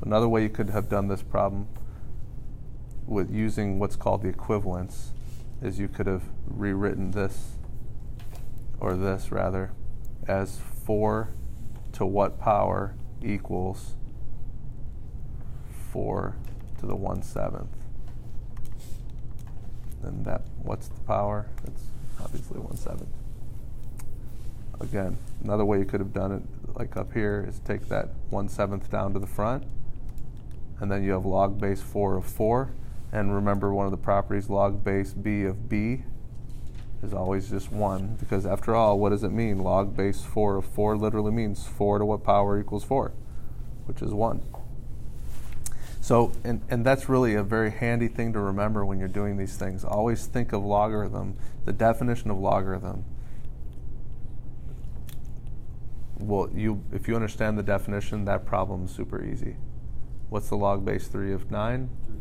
Another way you could have done this problem with using what's called the equivalence is you could have rewritten this, or this rather, as 4 to what power equals 4 to the 1/7. And that, what's the power? It's obviously 1/7. Again, another way you could have done it, like up here, is take that 1/7 down to the front, and then you have log base 4 of 4. And remember, one of the properties, log base b of b, is always just 1, because after all, what does it mean? Log base 4 of 4 literally means 4 to what power equals 4, which is 1. So, and that's really a very handy thing to remember when you're doing these things. Always think of logarithm, the definition of logarithm. Well, if you understand the definition, that problem's super easy. What's the log base 3 of 9? 3.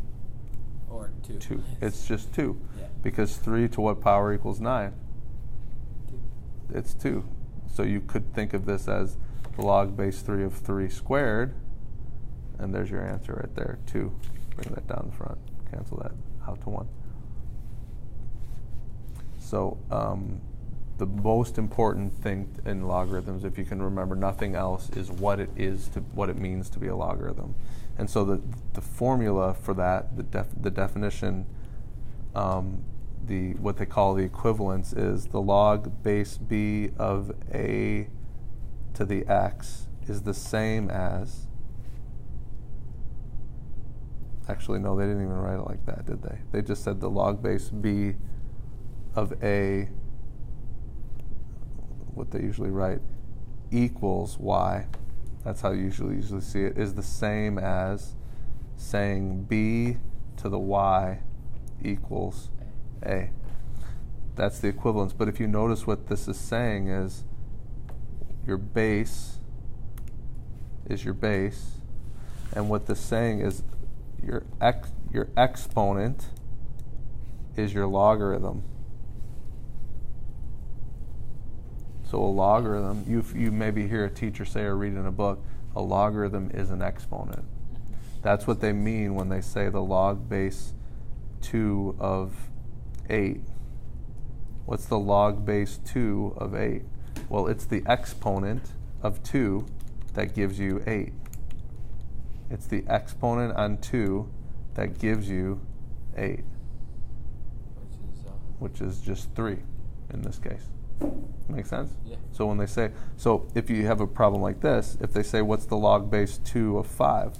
Or 2. 2. It's just 2. Yeah. Because 3 to what power equals 9? 2. It's 2. So you could think of this as the log base 3 of 3 squared, and there's your answer right there, 2. Bring that down the front. Cancel that out to 1. So the most important thing in logarithms, if you can remember nothing else, is what it means to be a logarithm. And so the formula for that, the definition, what they call the equivalence, is the log base b of a to the x is the same as. Actually, no, they didn't even write it like that, did they? They just said the log base b of a, what they usually write, equals y. That's how you usually see it, is the same as saying b to the y equals a. That's the equivalence. But if you notice, what this is saying is your base is your base, and what this is saying is your exponent is your logarithm. So a logarithm, you maybe hear a teacher say or read in a book, a logarithm is an exponent. That's what they mean when they say the log base 2 of 8. What's the log base 2 of 8? Well, it's the exponent of 2 that gives you 8. It's the exponent on 2 that gives you 8, which is just 3 in this case. Make sense? Yeah. So when they say, so if you have a problem like this, if they say, what's the log base 2 of 5?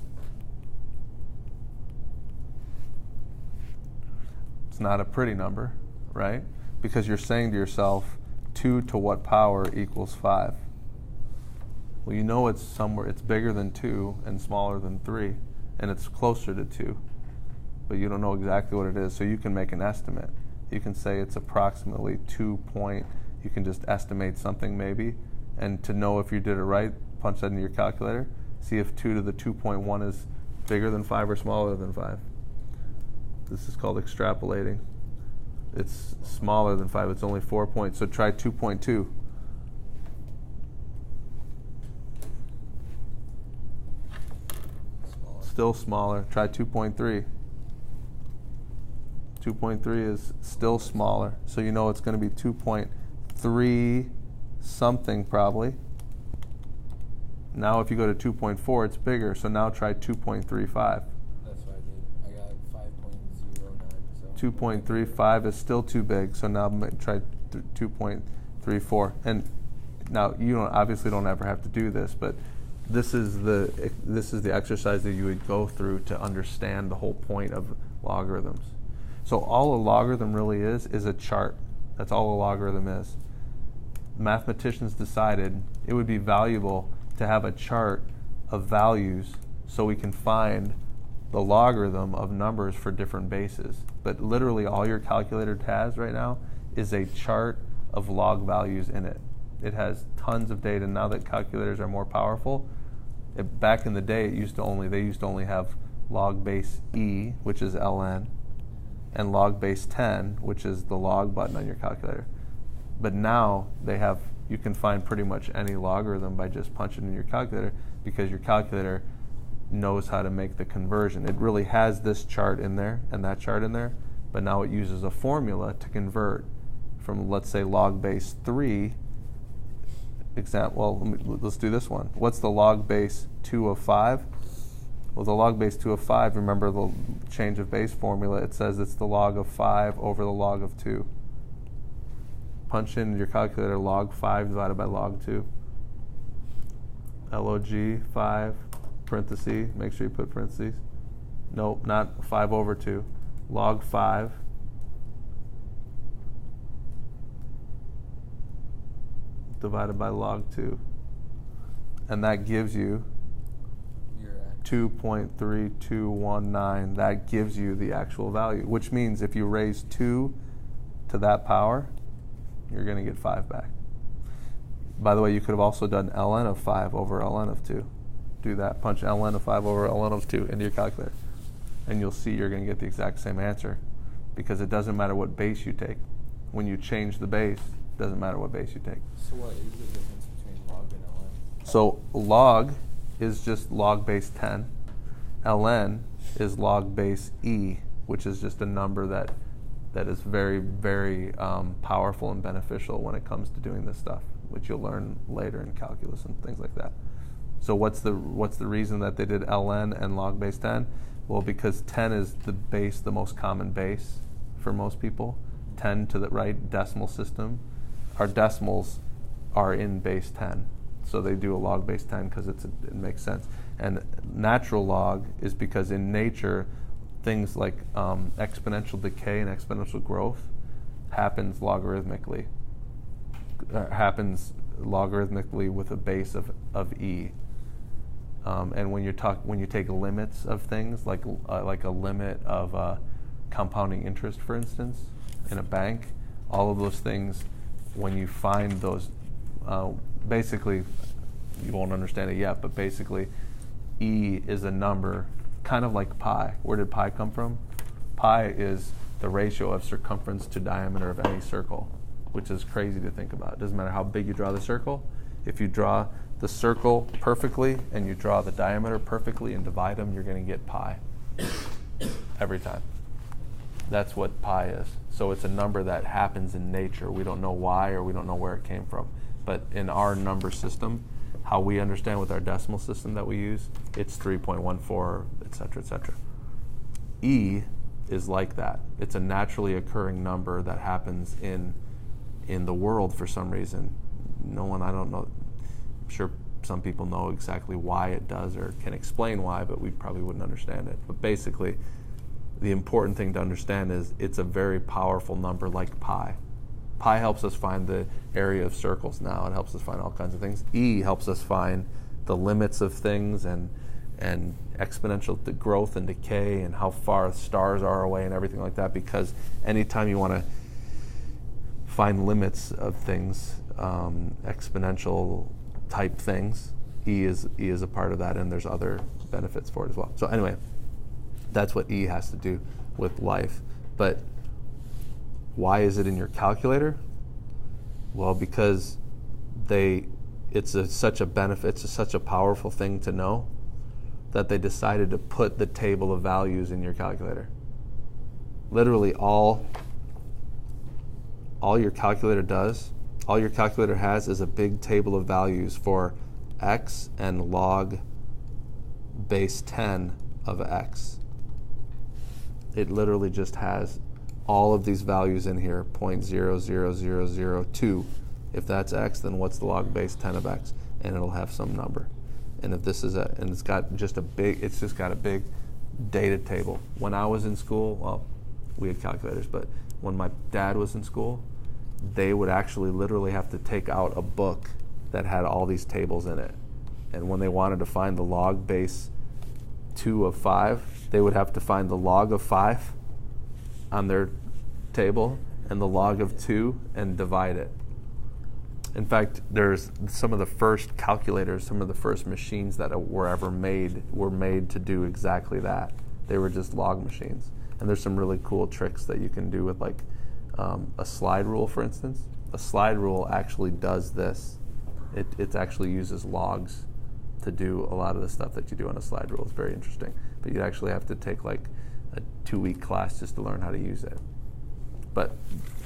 It's not a pretty number, right? Because you're saying to yourself, 2 to what power equals 5? Well, you know it's somewhere, it's bigger than 2 and smaller than 3, and it's closer to 2, but you don't know exactly what it is, so you can make an estimate. You can say it's approximately 2 point, you can just estimate something maybe, and to know if you did it right, punch that into your calculator, see if 2 to the 2.1 is bigger than 5 or smaller than 5. This is called extrapolating. It's smaller than 5, it's only 4 points, so try 2.2. Still smaller. Try 2.3. 2.3 is still smaller. So you know it's going to be 2.3 something probably. Now if you go to 2.4, it's bigger. So now try 2.35. That's what I did. I got 5.09. So 2.35 is still too big. So now try 2.34. And now you obviously don't ever have to do this, but this is the exercise that you would go through to understand the whole point of logarithms. So all a logarithm really is a chart. That's all a logarithm is. Mathematicians decided it would be valuable to have a chart of values so we can find the logarithm of numbers for different bases. But literally all your calculator has right now is a chart of log values in it. It has tons of data. Now that calculators are more powerful, back in the day, they used to only have log base E, which is ln, and log base 10, which is the log button on your calculator. But now you can find pretty much any logarithm by just punching in your calculator, because your calculator knows how to make the conversion. It really has this chart in there and that chart in there, but now it uses a formula to convert from, let's say, log base 3. Let's do this one. What's the log base 2 of 5? Well, the log base 2 of 5, remember the change of base formula, it says it's the log of 5 over the log of 2. Punch in your calculator log 5 divided by log 2. log 5, parentheses, make sure you put parentheses. Nope, not 5 over 2. Log 5 divided by log 2. And that gives you 2.3219. That gives you the actual value, which means if you raise 2 to that power, you're going to get 5 back. By the way, you could have also done ln of 5 over ln of 2. Do that. Punch ln of 5 over ln of 2 into your calculator. And you'll see you're going to get the exact same answer, because it doesn't matter what base you take. When you change the base, it doesn't matter what base you take. So what is the difference between log and ln? So log is just log base 10. ln is log base e, which is just a number that is very, very powerful and beneficial when it comes to doing this stuff, which you'll learn later in calculus and things like that. So what's the reason that they did ln and log base 10? Well, because 10 is the most common base for most people. 10 to the right decimal system. Our decimals are in base 10. So they do a log base 10 because it makes sense. And natural log is because in nature, things like exponential decay and exponential growth happens logarithmically. With a base of e. And when you take limits of things, like a limit of compounding interest, for instance, in a bank, all of those things, when you find those, basically, you won't understand it yet, but basically, e is a number, kind of like pi. Where did pi come from? Pi is the ratio of circumference to diameter of any circle, which is crazy to think about. It doesn't matter how big you draw the circle. If you draw the circle perfectly and you draw the diameter perfectly and divide them, you're going to get pi every time. That's what pi is. So it's a number that happens in nature. We don't know why, or we don't know where it came from. But in our number system, how we understand with our decimal system that we use, it's 3.14, et cetera, et cetera. E is like that. It's a naturally occurring number that happens in the world for some reason. I don't know. I'm sure some people know exactly why it does or can explain why, but we probably wouldn't understand it. But basically, the important thing to understand is it's a very powerful number like pi. Pi helps us find the area of circles now. It helps us find all kinds of things. E helps us find the limits of things and exponential growth and decay and how far stars are away and everything like that, because anytime you want to find limits of things, exponential type things, E is a part of that, and there's other benefits for it as well. So anyway, that's what E has to do with life. But why is it in your calculator? Well, because it's such a benefit, it's such a powerful thing to know that they decided to put the table of values in your calculator. Literally all your calculator has is a big table of values for x and log base 10 of x. It literally just has all of these values in here, 0.00002. If that's x, then what's the log base 10 of x? And it'll have some number. And if this is it's just got a big data table. When I was in school, well, we had calculators, but when my dad was in school, they would actually literally have to take out a book that had all these tables in it. And when they wanted to find the log base 2 of 5, they would have to find the log of 5 on their table and the log of 2 and divide it. In fact, there's some of the first calculators, some of the first machines that were ever made were made to do exactly that. They were just log machines. And there's some really cool tricks that you can do with, like a slide rule, for instance. A slide rule actually does this. It actually uses logs to do a lot of the stuff that you do on a slide rule. It's very interesting. But you'd actually have to take like a 2-week class just to learn how to use it. But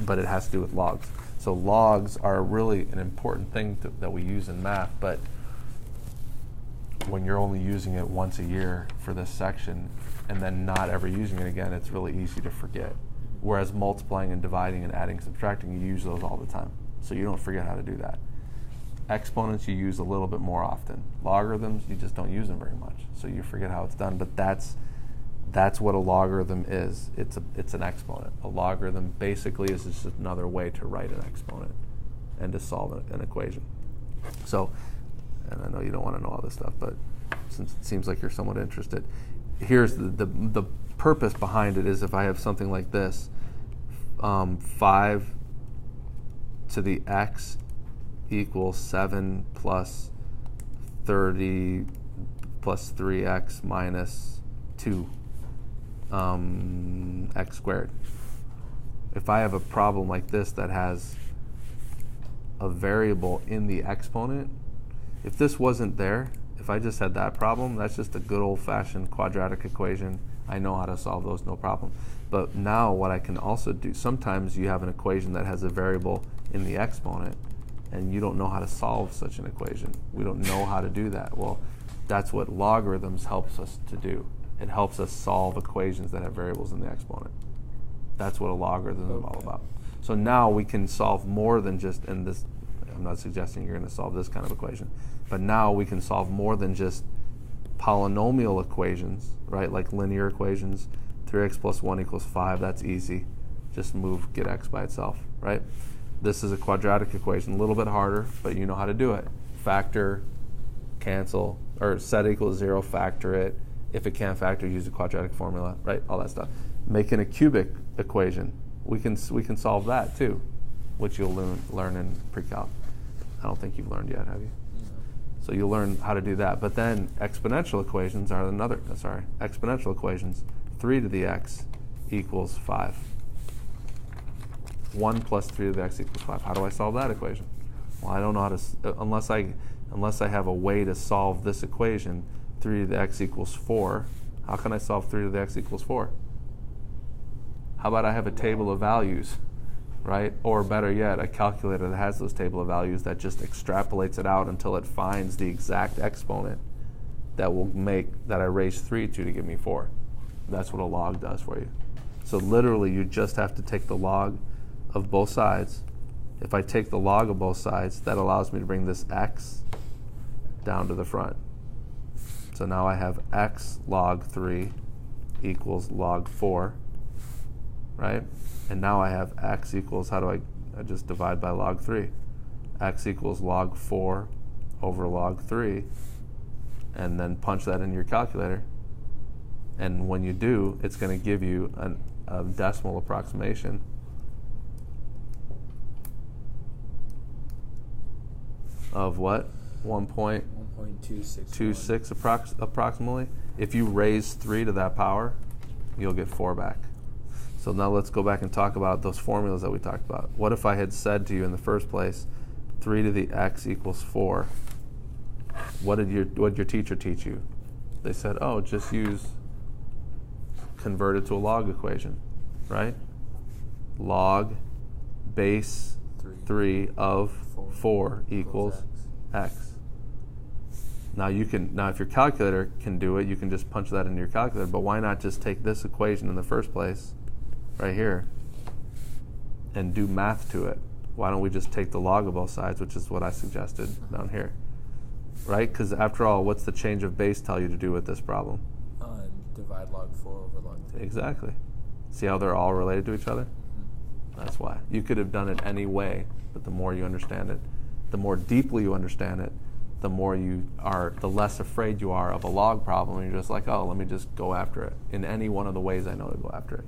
it has to do with logs. So logs are really an important thing that we use in math, but when you're only using it once a year for this section and then not ever using it again, it's really easy to forget. Whereas multiplying and dividing and adding, subtracting, you use those all the time. So you don't forget how to do that. Exponents you use a little bit more often. Logarithms, you just don't use them very much. So you forget how it's done, but that's what a logarithm is. It's an exponent. A logarithm basically is just another way to write an exponent and to solve an equation. So, and I know you don't want to know all this stuff, but since it seems like you're somewhat interested, here's the purpose behind it is if I have something like this, 5 to the x equals 7 plus 30 plus 3x minus 2 x squared. If I have a problem like this that has a variable in the exponent, if this wasn't there, if I just had that problem, that's just a good old-fashioned quadratic equation. I know how to solve those, no problem. But now what I can also do, sometimes you have an equation that has a variable in the exponent, and you don't know how to solve such an equation. We don't know how to do that. Well, that's what logarithms helps us to do. It helps us solve equations that have variables in the exponent. That's what a logarithm is all about. So now we can solve more than just, and this, I'm not suggesting you're going to solve this kind of equation, but now we can solve more than just polynomial equations, right? Like linear equations, 3x plus 1 equals 5, that's easy. Just get x by itself, right? This is a quadratic equation, a little bit harder, but you know how to do it. Factor, cancel, or set equals 0, factor it. If it can't factor, use the quadratic formula, right? All that stuff. Making a cubic equation, we can solve that too, which you'll learn in pre-calc. I don't think you've learned yet, have you? No. So you'll learn how to do that. But then exponential equations are exponential equations. 3 to the x equals 5. 1 plus 3 to the x equals 5. How do I solve that equation? Well, I don't know how to, unless I have a way to solve this equation, 3 to the x equals 4. How can I solve 3 to the x equals 4? How about I have a table of values, right? Or better yet, a calculator that has those table of values that just extrapolates it out until it finds the exact exponent that will make that I raise 3 to give me 4. That's what a log does for you. So literally, you just have to take the log of both sides. If I take the log of both sides, that allows me to bring this x down to the front. So now I have x log 3 equals log 4, right? And now I have x equals, how do I just divide by log 3? X equals log 4 over log 3, and then punch that into your calculator. And when you do, it's going to give you a decimal approximation of what? 1.26 approximately. If you raise 3 to that power, you'll get 4 back. So now let's go back and talk about those formulas that we talked about. What if I had said to you in the first place, 3 to the x equals 4? What did your teacher teach you? They said, oh, just convert it to a log equation, right? Log base 3 of 4 equals x. Now if your calculator can do it, you can just punch that into your calculator, but why not just take this equation in the first place, right here, and do math to it? Why don't we just take the log of both sides, which is what I suggested down here, right? Because after all, what's the change of base tell you to do with this problem? Divide log 4 over log 3. Exactly. See how they're all related to each other? Mm-hmm. That's why. You could have done it any way, but the more you understand it, the more deeply you understand it, the less afraid you are of a log problem. And you're just like, oh, let me just go after it in any one of the ways I know to go after it.